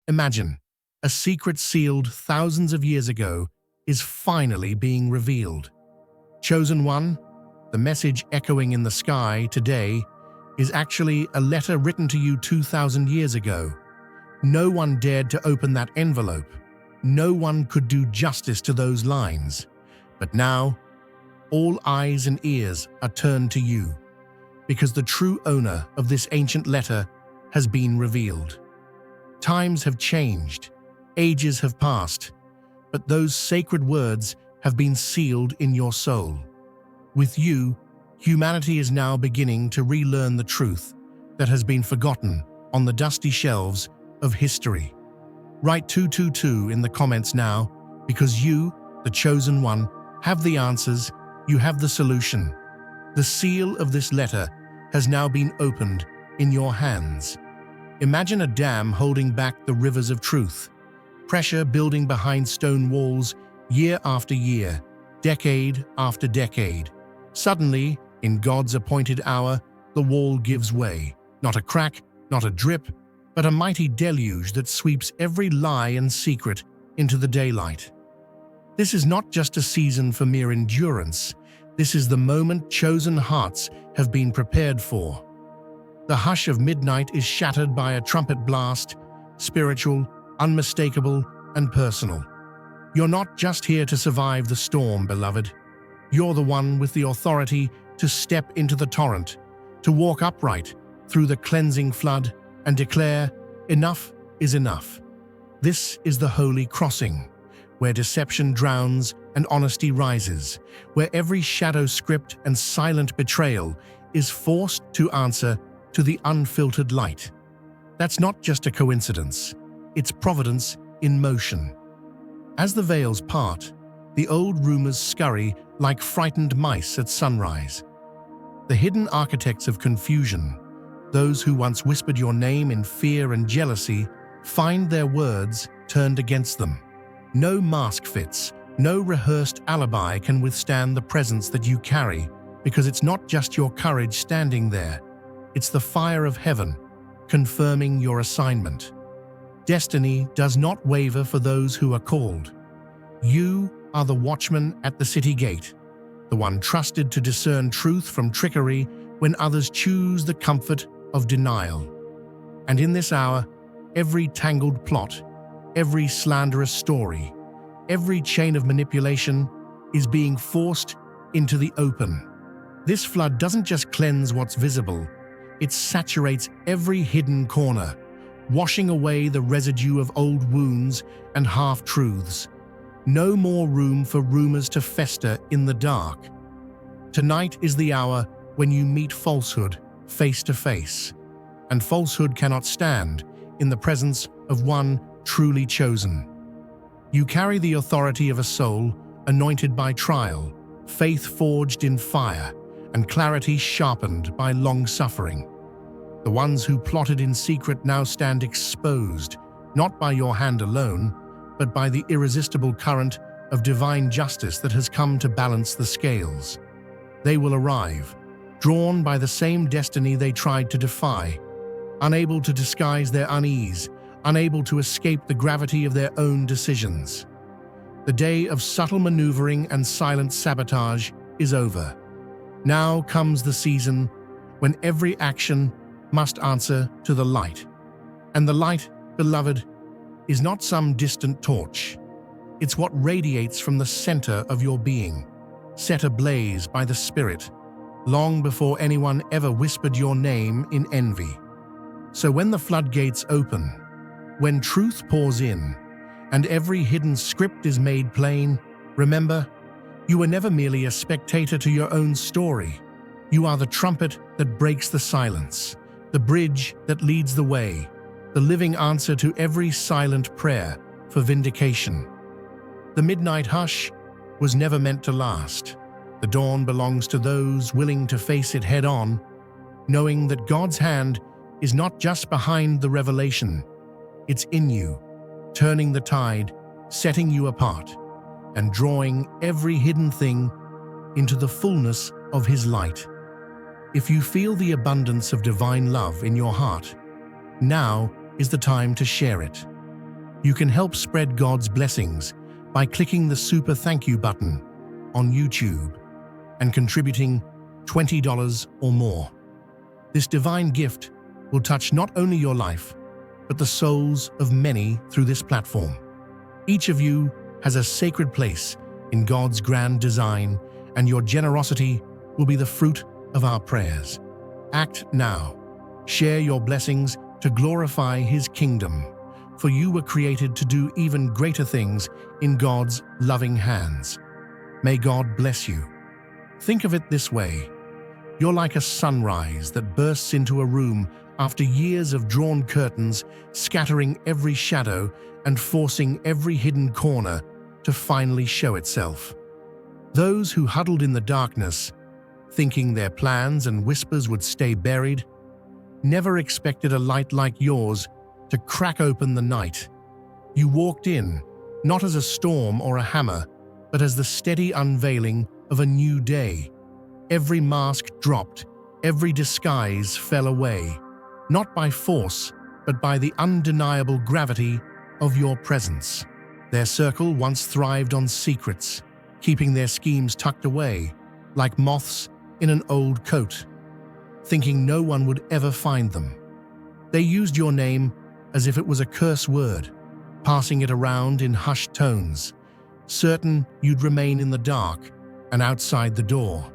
Imagine, a secret sealed thousands of years ago is finally being revealed. Chosen One, the message echoing in the sky today, is actually a letter written to you 2,000 years ago. No one dared to open that envelope. No one could do justice to those lines. But now, all eyes and ears are turned to you, because the true owner of this ancient letter has been revealed. Times have changed, ages have passed, but those sacred words have been sealed in your soul. With you, humanity is now beginning to relearn the truth that has been forgotten on the dusty shelves of history. Write 222 in the comments now, because you, the chosen one, have the answers, you have the solution. The seal of this letter has now been opened in your hands. Imagine a dam holding back the rivers of truth, pressure building behind stone walls year after year, decade after decade. Suddenly, in God's appointed hour, the wall gives way. Not a crack, not a drip, but a mighty deluge that sweeps every lie and secret into the daylight. This is not just a season for mere endurance. This is the moment chosen hearts have been prepared for. The hush of midnight is shattered by a trumpet blast, spiritual, unmistakable, and personal. You're not just here to survive the storm, beloved. You're the one with the authority to step into the torrent, to walk upright through the cleansing flood and declare, enough is enough. This is the holy crossing, where deception drowns and honesty rises, where every shadow script and silent betrayal is forced to answer to the unfiltered light. That's not just a coincidence, it's providence in motion. As the veils part, the old rumors scurry like frightened mice at sunrise. The hidden architects of confusion, those who once whispered your name in fear and jealousy, find their words turned against them. No mask fits, no rehearsed alibi can withstand the presence that you carry, because it's not just your courage standing there, it's the fire of heaven, confirming your assignment. Destiny does not waver for those who are called. You are the watchman at the city gate, the one trusted to discern truth from trickery when others choose the comfort of denial. And in this hour, every tangled plot, every slanderous story, every chain of manipulation is being forced into the open. This flood doesn't just cleanse what's visible, it saturates every hidden corner, washing away the residue of old wounds and half-truths. No more room for rumors to fester in the dark. Tonight is the hour when you meet falsehood face to face, and falsehood cannot stand in the presence of one truly chosen. You carry the authority of a soul anointed by trial, faith forged in fire, and clarity sharpened by long suffering. The ones who plotted in secret now stand exposed, not by your hand alone, but by the irresistible current of divine justice that has come to balance the scales. They will arrive, drawn by the same destiny they tried to defy, unable to disguise their unease, unable to escape the gravity of their own decisions. The day of subtle maneuvering and silent sabotage is over. Now comes the season when every action must answer to the light. And the light, beloved, is not some distant torch. It's what radiates from the center of your being, set ablaze by the Spirit, long before anyone ever whispered your name in envy. So when the floodgates open, when truth pours in, and every hidden script is made plain, remember, you were never merely a spectator to your own story. You are the trumpet that breaks the silence, the bridge that leads the way, the living answer to every silent prayer for vindication. The midnight hush was never meant to last. The dawn belongs to those willing to face it head-on, knowing that God's hand is not just behind the revelation, it's in you, turning the tide, setting you apart, and drawing every hidden thing into the fullness of His light. If you feel the abundance of divine love in your heart, now is the time to share it. You can help spread God's blessings by clicking the super thank you button on YouTube and contributing $20 or more. This divine gift will touch not only your life, but the souls of many through this platform. Each of you has a sacred place in God's grand design, and your generosity will be the fruit of our prayers. Act now. Share your blessings to glorify His kingdom, for you were created to do even greater things in God's loving hands. May God bless you. Think of it this way. You're like a sunrise that bursts into a room after years of drawn curtains, scattering every shadow and forcing every hidden corner to finally show itself. Those who huddled in the darkness, thinking their plans and whispers would stay buried, never expected a light like yours to crack open the night. You walked in, not as a storm or a hammer, but as the steady unveiling of a new day. Every mask dropped, every disguise fell away, not by force, but by the undeniable gravity of your presence. Their circle once thrived on secrets, keeping their schemes tucked away, like moths in an old coat, thinking no one would ever find them. They used your name as if it was a curse word, passing it around in hushed tones, certain you'd remain in the dark and outside the door.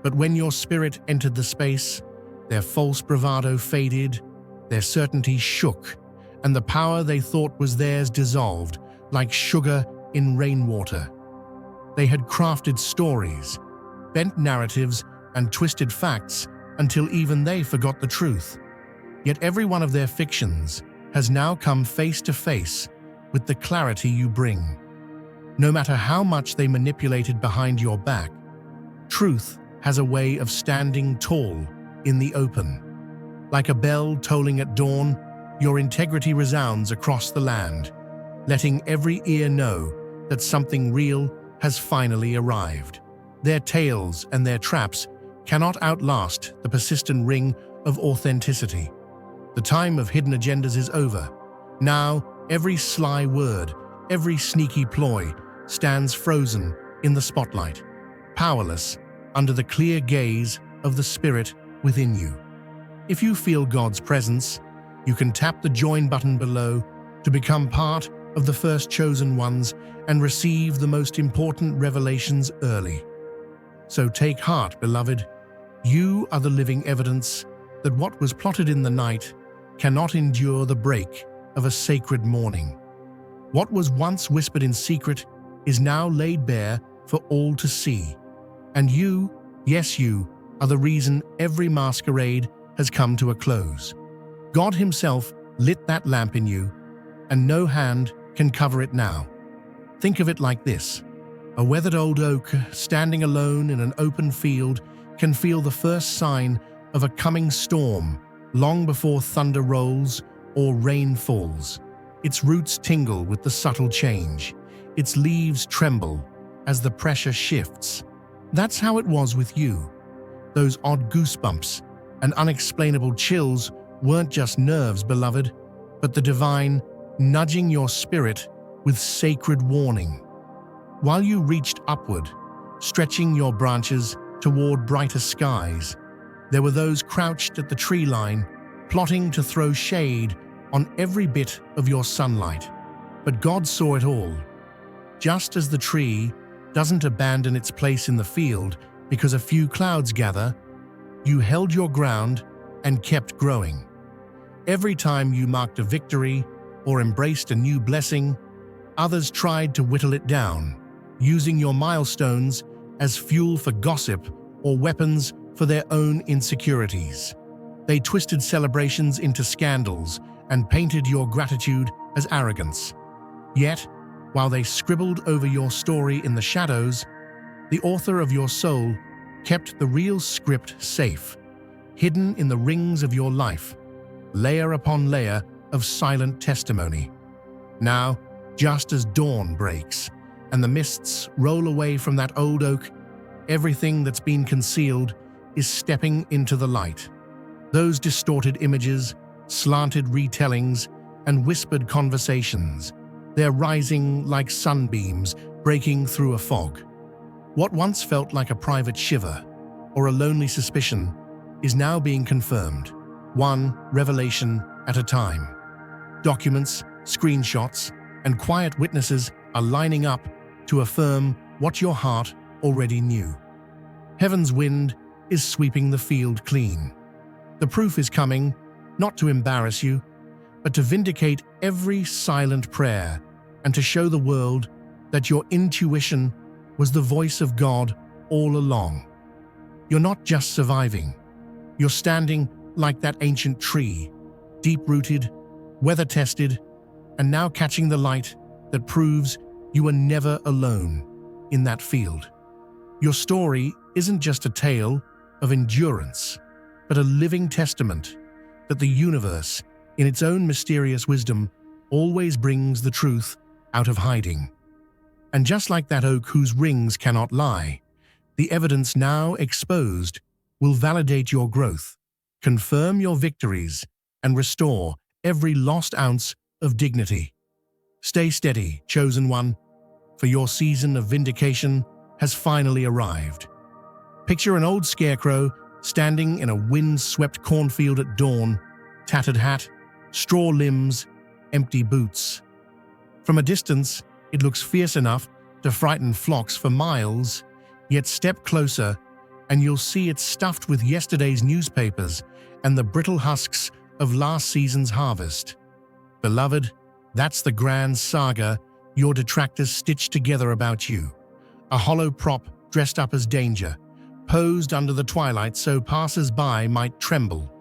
But when your spirit entered the space, their false bravado faded, their certainty shook, and the power they thought was theirs dissolved like sugar in rainwater. They had crafted stories, bent narratives, and twisted facts until even they forgot the truth. Yet every one of their fictions has now come face to face with the clarity you bring. No matter how much they manipulated behind your back, truth has a way of standing tall in the open. Like a bell tolling at dawn, your integrity resounds across the land, letting every ear know that something real has finally arrived. Their tales and their traps cannot outlast the persistent ring of authenticity. The time of hidden agendas is over. Now, every sly word, every sneaky ploy stands frozen in the spotlight, powerless under the clear gaze of the Spirit within you. If you feel God's presence, you can tap the join button below to become part of the first chosen ones and receive the most important revelations early. So take heart, beloved. You are the living evidence that what was plotted in the night cannot endure the break of a sacred morning. What was once whispered in secret is now laid bare for all to see. And you, yes you, are the reason every masquerade has come to a close. God Himself lit that lamp in you, and no hand can cover it now. Think of it like this. A weathered old oak standing alone in an open field can feel the first sign of a coming storm long before thunder rolls or rain falls. Its roots tingle with the subtle change. Its leaves tremble as the pressure shifts. That's how it was with you. Those odd goosebumps and unexplainable chills weren't just nerves, beloved, but the divine nudging your spirit with sacred warning. While you reached upward, stretching your branches toward brighter skies, there were those crouched at the tree line, plotting to throw shade on every bit of your sunlight. But God saw it all. Just as the tree doesn't abandon its place in the field because a few clouds gather, you held your ground and kept growing. Every time you marked a victory or embraced a new blessing, others tried to whittle it down, using your milestones as fuel for gossip or weapons for their own insecurities. They twisted celebrations into scandals and painted your gratitude as arrogance. Yet, while they scribbled over your story in the shadows, the author of your soul kept the real script safe, hidden in the rings of your life, layer upon layer of silent testimony. Now, just as dawn breaks and the mists roll away from that old oak, everything that's been concealed is stepping into the light. Those distorted images, slanted retellings, and whispered conversations They're rising like sunbeams breaking through a fog. What once felt like a private shiver or a lonely suspicion is now being confirmed, one revelation at a time. Documents, screenshots, and quiet witnesses are lining up to affirm what your heart already knew. Heaven's wind is sweeping the field clean. The proof is coming, not to embarrass you, but to vindicate every silent prayer and to show the world that your intuition was the voice of God all along. You're not just surviving. You're standing like that ancient tree, deep-rooted, weather-tested, and now catching the light that proves you were never alone in that field. Your story isn't just a tale of endurance, but a living testament that the universe, in its own mysterious wisdom, always brings the truth out of hiding. And just like that oak whose rings cannot lie, the evidence now exposed will validate your growth, confirm your victories, and restore every lost ounce of dignity. Stay steady, chosen one, for your season of vindication has finally arrived. Picture an old scarecrow standing in a wind-swept cornfield at dawn, tattered hat, straw limbs, empty boots. From a distance, it looks fierce enough to frighten flocks for miles, yet step closer and you'll see it stuffed with yesterday's newspapers and the brittle husks of last season's harvest. Beloved, that's the grand saga your detractors stitched together about you. A hollow prop dressed up as danger, posed under the twilight so passers-by might tremble.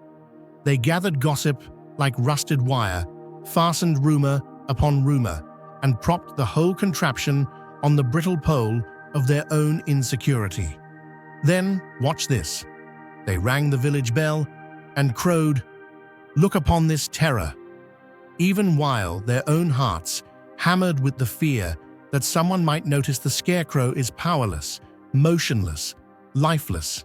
They gathered gossip like rusted wire, fastened rumor upon rumor, and propped the whole contraption on the brittle pole of their own insecurity. Then, watch this. They rang the village bell and crowed, "Look upon this terror," even while their own hearts hammered with the fear that someone might notice the scarecrow is powerless, motionless, lifeless.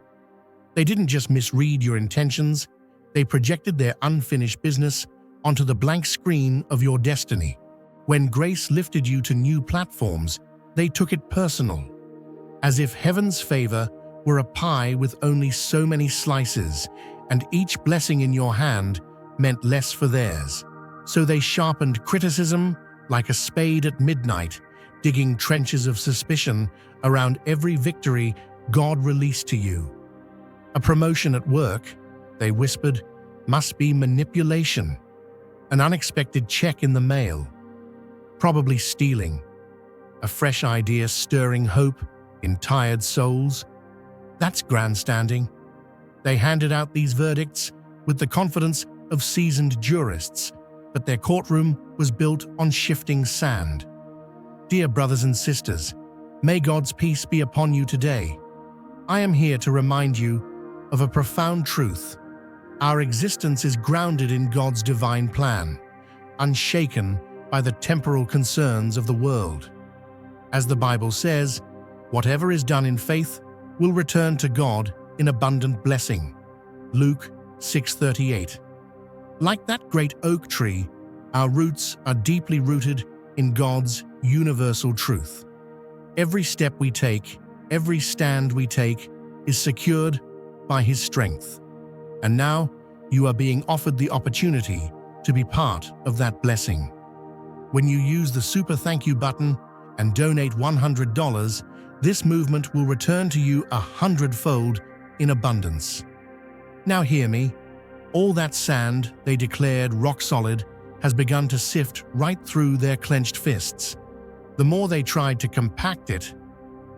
They didn't just misread your intentions, they projected their unfinished business onto the blank screen of your destiny. When grace lifted you to new platforms, they took it personal, as if heaven's favor were a pie with only so many slices, and each blessing in your hand meant less for theirs. So they sharpened criticism like a spade at midnight, digging trenches of suspicion around every victory God released to you. A promotion at work, they whispered, must be manipulation. An unexpected check in the mail, probably stealing. A fresh idea stirring hope in tired souls. That's grandstanding. They handed out these verdicts with the confidence of seasoned jurists, but their courtroom was built on shifting sand. Dear brothers and sisters, may God's peace be upon you today. I am here to remind you of a profound truth. Our existence is grounded in God's divine plan, unshaken by the temporal concerns of the world. As the Bible says, whatever is done in faith will return to God in abundant blessing. Luke 6:38. Like that great oak tree, our roots are deeply rooted in God's universal truth. Every step we take, every stand we take, is secured by His strength. And now, you are being offered the opportunity to be part of that blessing. When you use the Super Thank You button and donate $100, this movement will return to you 100-fold in abundance. Now hear me. All that sand they declared rock solid has begun to sift right through their clenched fists. The more they tried to compact it,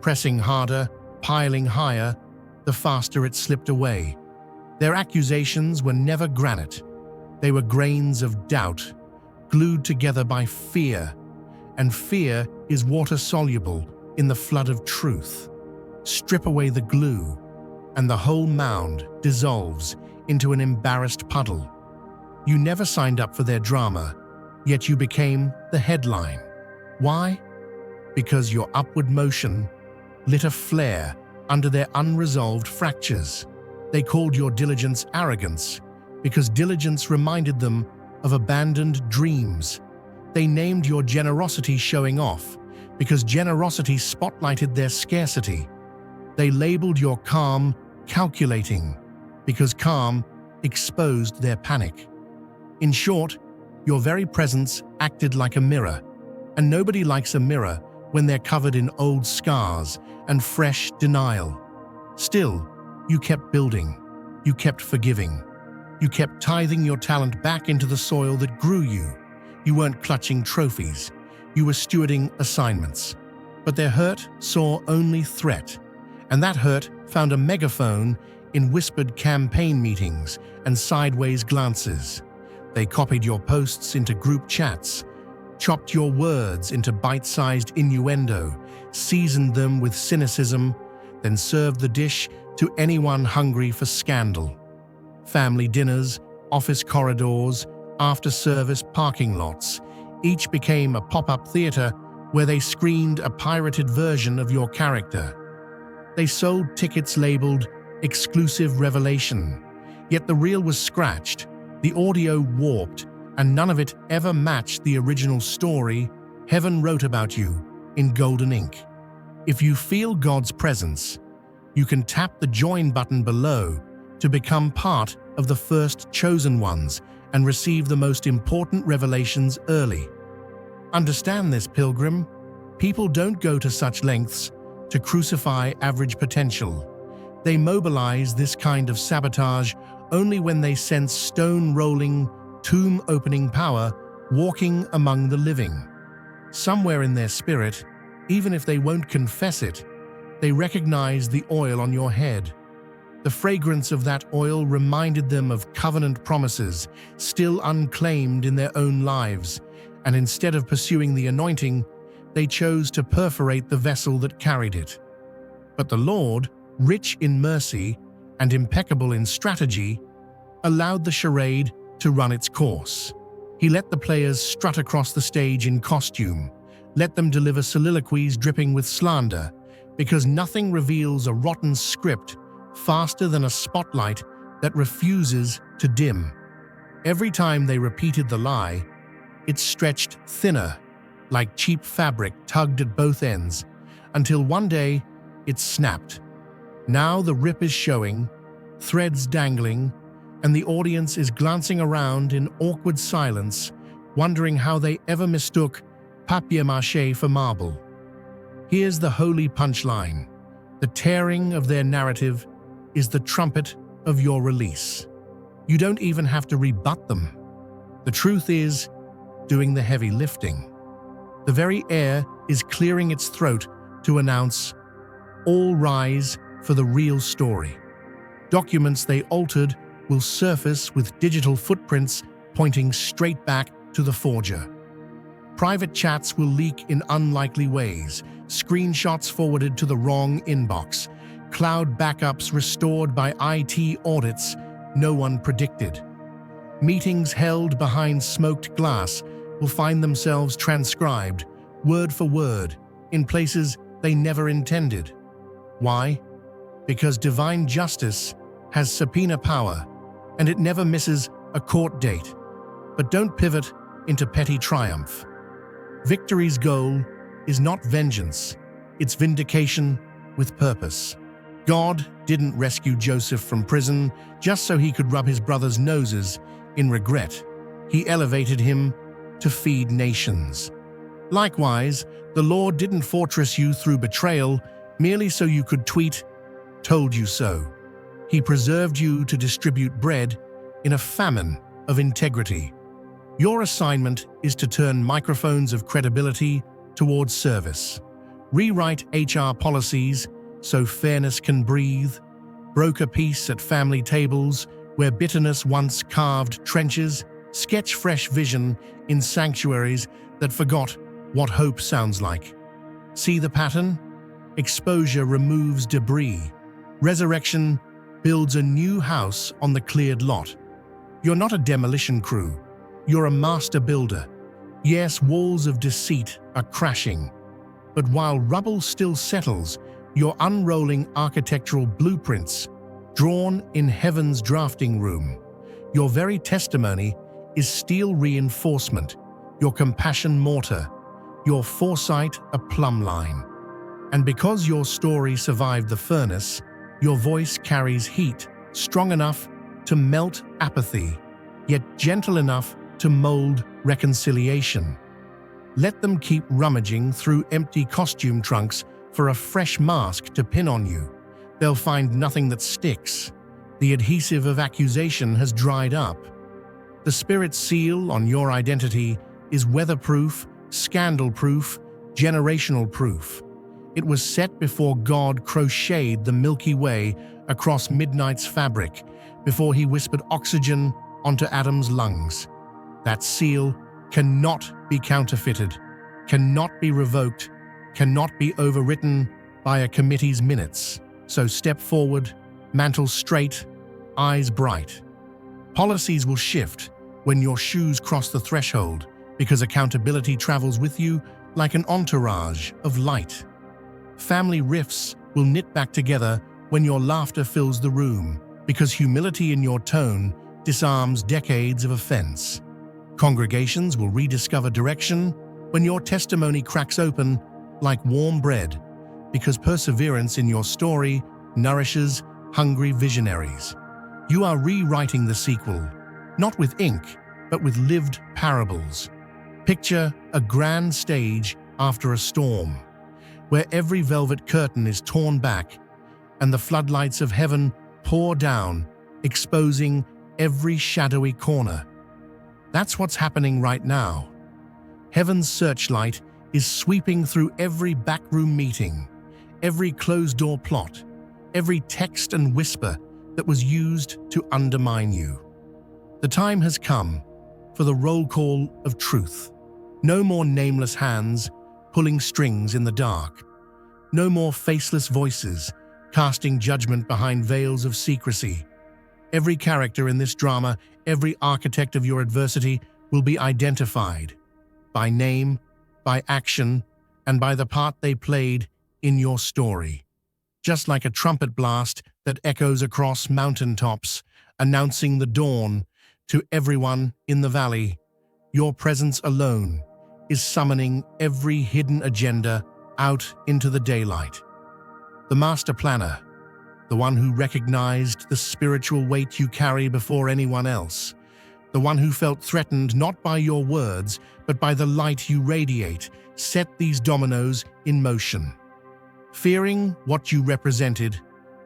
pressing harder, piling higher, the faster it slipped away. Their accusations were never granite. They were grains of doubt, glued together by fear, and fear is water-soluble in the flood of truth. Strip away the glue, and the whole mound dissolves into an embarrassed puddle. You never signed up for their drama, yet you became the headline. Why? Because your upward motion lit a flare under their unresolved fractures. They called your diligence arrogance, because diligence reminded them of abandoned dreams. They named your generosity showing off, because generosity spotlighted their scarcity. They labeled your calm calculating, because calm exposed their panic. In short, your very presence acted like a mirror, and nobody likes a mirror when they're covered in old scars and fresh denial. Still, you kept building, you kept forgiving, you kept tithing your talent back into the soil that grew you. You weren't clutching trophies, you were stewarding assignments. But their hurt saw only threat, and that hurt found a megaphone in whispered campaign meetings and sideways glances. They copied your posts into group chats, chopped your words into bite-sized innuendo, seasoned them with cynicism, then served the dish to anyone hungry for scandal. Family dinners, office corridors, after-service parking lots, each became a pop-up theater where they screened a pirated version of your character. They sold tickets labeled exclusive revelation, yet the reel was scratched, the audio warped, and none of it ever matched the original story heaven wrote about you in golden ink. If you feel God's presence, you can tap the join button below to become part of the first chosen ones and receive the most important revelations early. Understand this, pilgrim. People don't go to such lengths to crucify average potential. They mobilize this kind of sabotage only when they sense stone-rolling, tomb-opening power walking among the living. Somewhere in their spirit, even if they won't confess it, they recognize the oil on your head. The fragrance of that oil reminded them of covenant promises still unclaimed in their own lives, and instead of pursuing the anointing, they chose to perforate the vessel that carried it. But the Lord, rich in mercy and impeccable in strategy, allowed the charade to run its course. He let the players strut across the stage in costume, let them deliver soliloquies dripping with slander, because nothing reveals a rotten script faster than a spotlight that refuses to dim. Every time they repeated the lie, it stretched thinner, like cheap fabric tugged at both ends, until one day it snapped. Now the rip is showing, threads dangling, and the audience is glancing around in awkward silence, wondering how they ever mistook papier-mâché for marble. Here's the holy punchline. The tearing of their narrative is the trumpet of your release. You don't even have to rebut them. The truth is doing the heavy lifting. The very air is clearing its throat to announce, all rise for the real story. Documents they altered will surface with digital footprints pointing straight back to the forger. Private chats will leak in unlikely ways, screenshots forwarded to the wrong inbox, cloud backups restored by IT audits no one predicted. Meetings held behind smoked glass will find themselves transcribed, word for word, in places they never intended. Why? Because divine justice has subpoena power, and it never misses a court date. But don't pivot into petty triumph. Victory's goal is not vengeance, it's vindication with purpose. God didn't rescue Joseph from prison just so he could rub his brothers' noses in regret. He elevated him to feed nations. Likewise, the Lord didn't fortress you through betrayal merely so you could tweet, "Told you so." He preserved you to distribute bread in a famine of integrity. Your assignment is to turn microphones of credibility towards service. Rewrite HR policies so fairness can breathe. Broker peace at family tables where bitterness once carved trenches. Sketch fresh vision in sanctuaries that forgot what hope sounds like. See the pattern? Exposure removes debris. Resurrection builds a new house on the cleared lot. You're not a demolition crew. You're a master builder. Yes, walls of deceit are crashing. But while rubble still settles, you're unrolling architectural blueprints, drawn in heaven's drafting room. Your very testimony is steel reinforcement. your compassion mortar, your foresight a plumb line. And because your story survived the furnace, your voice carries heat strong enough to melt apathy, yet gentle enough to mold reconciliation. Let them keep rummaging through empty costume trunks for a fresh mask to pin on you. They'll find nothing that sticks. The adhesive of accusation has dried up. The spirit seal on your identity is weatherproof, scandal-proof, generational proof. It was set before God crocheted the Milky Way across midnight's fabric, before he whispered oxygen onto Adam's lungs. That seal cannot be counterfeited, cannot be revoked, cannot be overwritten by a committee's minutes. So step forward, mantle straight, eyes bright. Policies will shift when your shoes cross the threshold, because accountability travels with you like an entourage of light. Family rifts will knit back together when your laughter fills the room, because humility in your tone disarms decades of offense. Congregations will rediscover direction when your testimony cracks open like warm bread, because perseverance in your story nourishes hungry visionaries. You are rewriting the sequel, not with ink, but with lived parables. Picture a grand stage after a storm, where every velvet curtain is torn back and the floodlights of heaven pour down, exposing every shadowy corner. That's what's happening right now. Heaven's searchlight is sweeping through every backroom meeting, every closed-door plot, every text and whisper that was used to undermine you. The time has come for the roll call of truth. No more nameless hands pulling strings in the dark. No more faceless voices casting judgment behind veils of secrecy. Every character in this drama, every architect of your adversity will be identified by name, by action, and by the part they played in your story. Just like a trumpet blast that echoes across mountaintops, announcing the dawn to everyone in the valley, your presence alone is summoning every hidden agenda out into the daylight. The master planner, the one who recognized the spiritual weight you carry before anyone else, the one who felt threatened not by your words, but by the light you radiate, set these dominoes in motion. Fearing what you represented,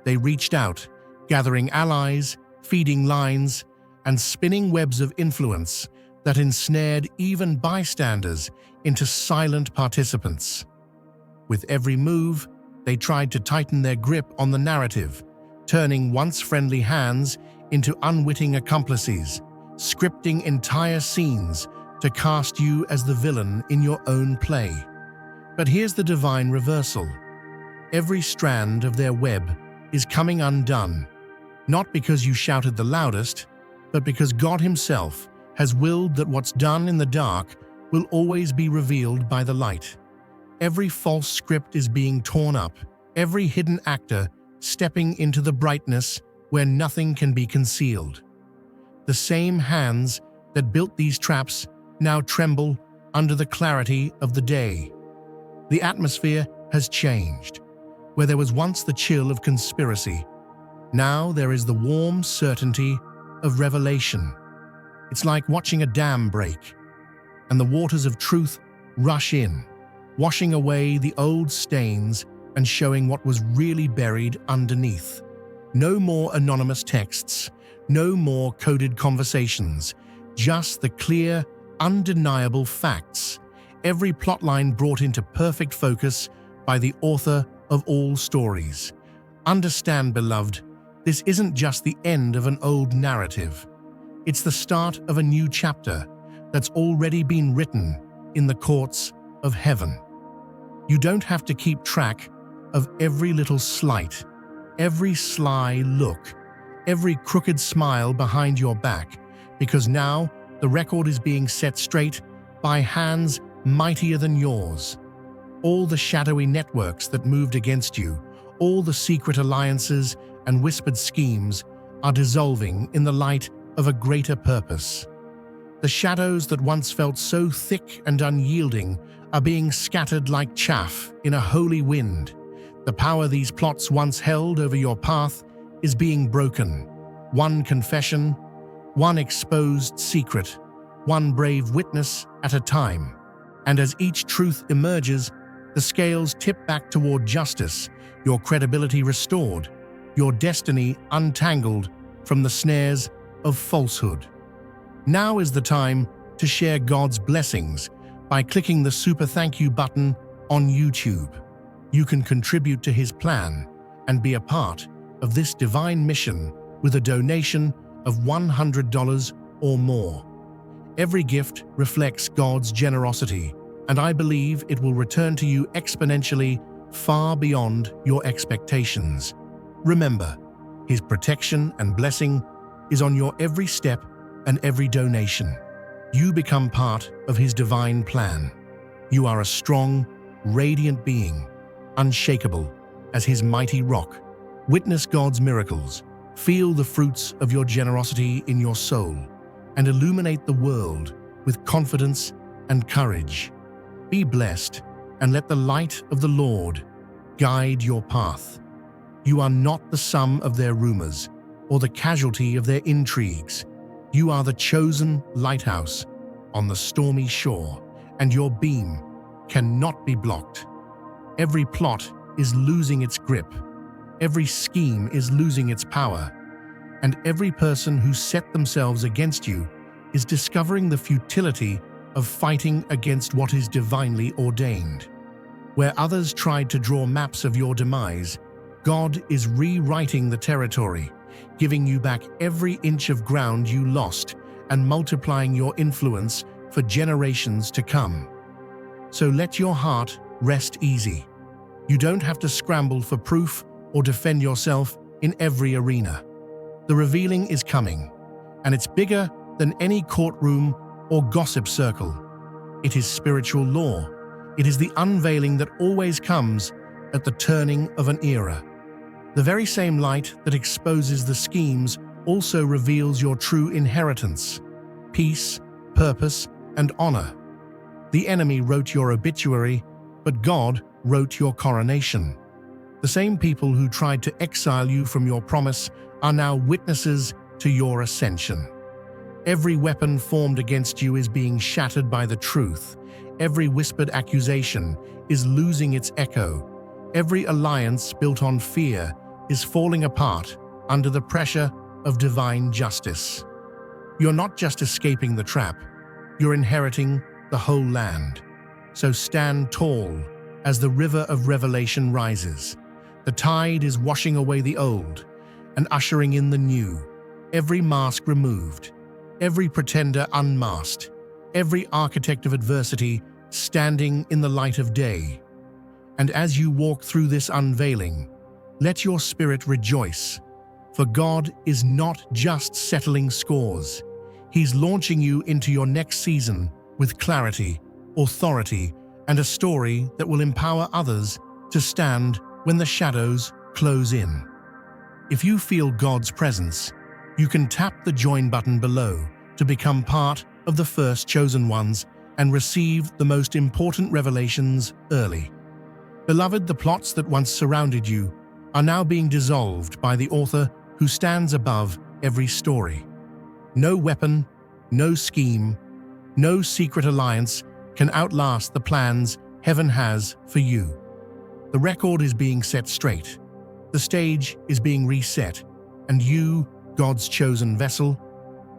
they reached out, gathering allies, feeding lines, and spinning webs of influence that ensnared even bystanders into silent participants. With every move, they tried to tighten their grip on the narrative, turning once friendly hands into unwitting accomplices, scripting entire scenes to cast you as the villain in your own play. But here's the divine reversal. Every strand of their web is coming undone, not because you shouted the loudest, but because God Himself has willed that what's done in the dark will always be revealed by the light. Every false script is being torn up, every hidden actor stepping into the brightness where nothing can be concealed. The same hands that built these traps now tremble under the clarity of the day. The atmosphere has changed. Where there was once the chill of conspiracy, now there is the warm certainty of revelation. It's like watching a dam break, and the waters of truth rush in, washing away the old stains and showing what was really buried underneath. No more anonymous texts, no more coded conversations, just the clear, undeniable facts, every plotline brought into perfect focus by the author of all stories. Understand, beloved, this isn't just the end of an old narrative. It's the start of a new chapter that's already been written in the courts of heaven. You don't have to keep track of every little slight, every sly look, every crooked smile behind your back, because now the record is being set straight by hands mightier than yours. All the shadowy networks that moved against you, all the secret alliances and whispered schemes are dissolving in the light of a greater purpose. The The shadows that once felt so thick and unyielding are being scattered like chaff in a holy wind. The power these plots once held over your path is being broken. One confession, one exposed secret, one brave witness at a time. And as each truth emerges, the scales tip back toward justice, your credibility restored, your destiny untangled from the snares of falsehood. Now is the time to share God's blessings by clicking the super thank you button on YouTube. You can contribute to His plan and be a part of this divine mission with a donation of $100 or more. Every gift reflects God's generosity, and I believe it will return to you exponentially far beyond your expectations. Remember, His protection and blessing is on your every step and every donation. You become part of His divine plan. You are a strong, radiant being, unshakable as His mighty rock. Witness God's miracles, feel the fruits of your generosity in your soul, and illuminate the world with confidence and courage. Be blessed, and let the light of the Lord guide your path. You are not the sum of their rumors or the casualty of their intrigues. You are the chosen lighthouse on the stormy shore, and your beam cannot be blocked. Every plot is losing its grip, every scheme is losing its power, and every person who set themselves against you is discovering the futility of fighting against what is divinely ordained. Where others tried to draw maps of your demise, God is rewriting the territory, giving you back every inch of ground you lost and multiplying your influence for generations to come. So let your heart rest easy. You don't have to scramble for proof or defend yourself in every arena. The revealing is coming, and it's bigger than any courtroom or gossip circle. It is spiritual law. It is the unveiling that always comes at the turning of an era. The very same light that exposes the schemes also reveals your true inheritance, peace, purpose, and honor. The enemy wrote your obituary, but God wrote your coronation. The same people who tried to exile you from your promise are now witnesses to your ascension. Every weapon formed against you is being shattered by the truth. Every whispered accusation is losing its echo. Every alliance built on fear is falling apart under the pressure of divine justice. You're not just escaping the trap, you're inheriting the whole land. So stand tall as the river of revelation rises. The tide is washing away the old and ushering in the new. Every mask removed, every pretender unmasked, every architect of adversity standing in the light of day. And as you walk through this unveiling, let your spirit rejoice, for God is not just settling scores. He's launching you into your next season with clarity, authority, and a story that will empower others to stand when the shadows close in. If you feel God's presence, you can tap the join button below to become part of the first chosen ones and receive the most important revelations early. Beloved, the plots that once surrounded you are now being dissolved by the author who stands above every story. No weapon, no scheme, no secret alliance can outlast the plans heaven has for you. The record is being set straight, the stage is being reset, and you, God's chosen vessel,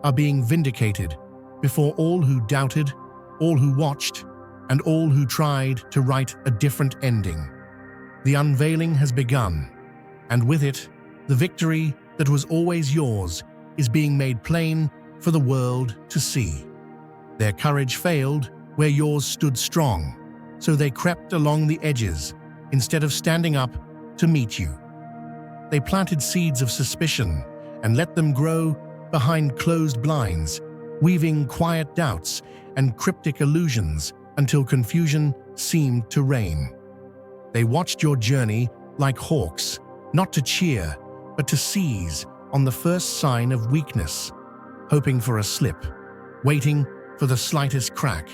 are being vindicated before all who doubted, all who watched, and all who tried to write a different ending. The unveiling has begun, and with it, the victory that was always yours is being made plain for the world to see. Their courage failed where yours stood strong, so they crept along the edges instead of standing up to meet you. They planted seeds of suspicion and let them grow behind closed blinds, weaving quiet doubts and cryptic illusions until confusion seemed to reign. They watched your journey like hawks, not to cheer, but to seize on the first sign of weakness, hoping for a slip, waiting for the slightest crack.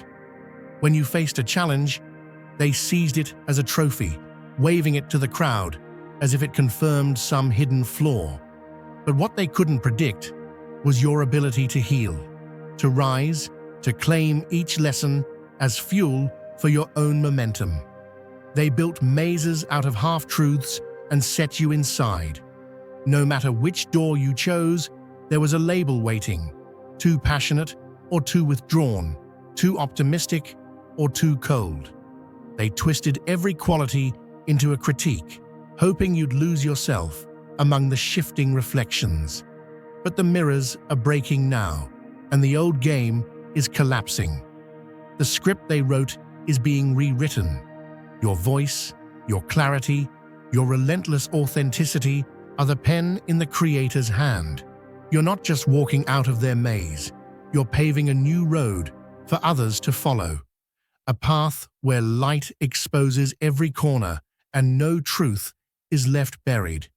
When you faced a challenge, they seized it as a trophy, waving it to the crowd as if it confirmed some hidden flaw. But what they couldn't predict was your ability to heal, to rise, to claim each lesson as fuel for your own momentum. They built mazes out of half-truths and set you inside. No matter which door you chose, there was a label waiting: too passionate or too withdrawn, too optimistic or too cold. They twisted every quality into a critique, hoping you'd lose yourself among the shifting reflections. But the mirrors are breaking now, and the old game is collapsing. The script they wrote is being rewritten. Your voice, your clarity, your relentless authenticity are the pen in the creator's hand. You're not just walking out of their maze, you're paving a new road for others to follow. A path where light exposes every corner and no truth is left buried.